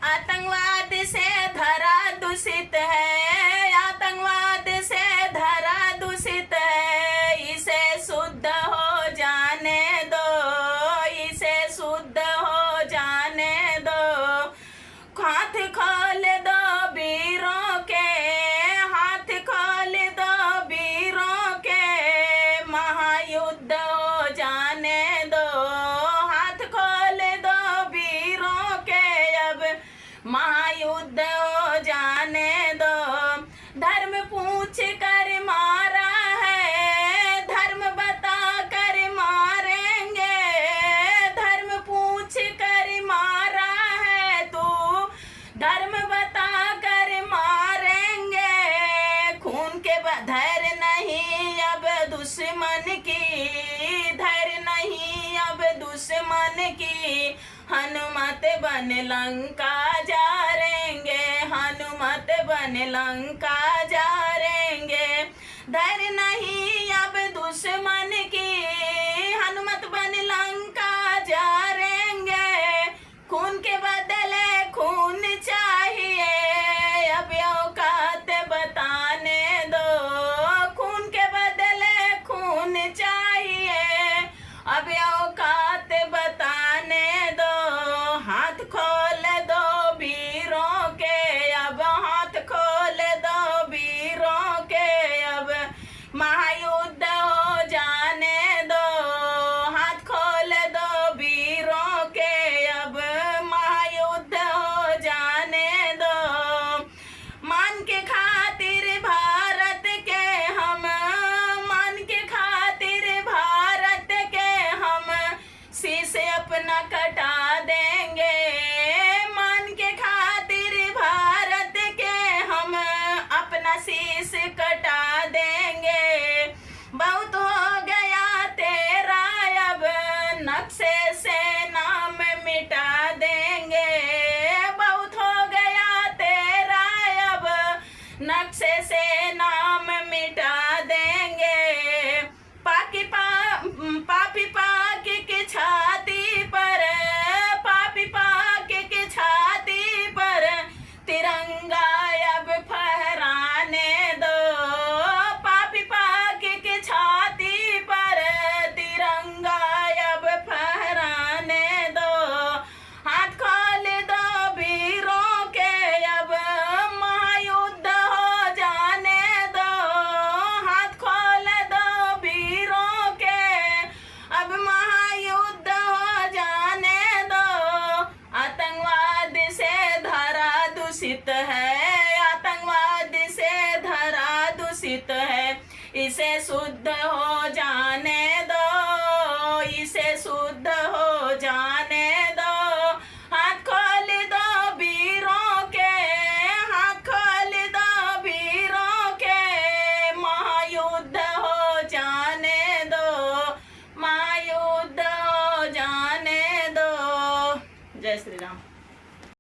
आतंकवाद से धरा दूषित है, आतंकवाद से धरा दूषित है। इसे शुद्ध हो जाने दो, इसे शुद्ध हो जाने दो। हाथ खोल दो वीरों के, हाथ खोल दो वीरों के। महायुद्ध हो जाने दो, हाथ खोल दो वीरों के। अब महायुद्ध हो जाने दो। धर्म पूछ कर मारा है, धर्म बता कर मारेंगे। धर्म पूछ कर मारा है तू, धर्म बता कर मारेंगे। खून के धैर्य नहीं अब दुश्मन की, धैर्य नहीं अब दुश्मन की। हनुमत बन लंका जाएंगे, हनुमत बन लंका जाएंगे। धैर्य नहीं अब दुश्मन की, हनुमत बन लंका जाएंगे। खून के बदले खून चाहिए, अब औकात बताने दो। खून के बदले खून चाहिए, अब औकात बताने दो। हाथ खोल दो वीरों के, अब हाथ खोल दो वीरों के। अब महायुद्ध हो जाने दो, हाथ खोल दो वीरों के। अब महायुद्ध हो जाने दो। मान के खातिर भारत के हम, मान के खातिर भारत के हम शीश अपना कटा देंगे। मान के खातिर भारत के हम अपना शीश कटा देंगे। बहुत हो गया तेरा अब, नक्शे से नाम मिटा देंगे। बहुत हो गया तेरा अब, नक्शे से नाम मिटा देंगे। पापी पाक की छाती पर, पापी पाक की छाती पर तिरंगा अब फहराने दो। पापी पाक की छाती पर तिरंगा अब फहराने दो। हाथ खोल दो वीरों के, अब महायुद्ध हो जाने दो। हाथ खोल दो वीरों के, अब महायुद्ध हो जाने दो। आतंकवाद से धरा दूषित है, आतंकवाद से धरा दूषित है। इसे शुद्ध हो जाने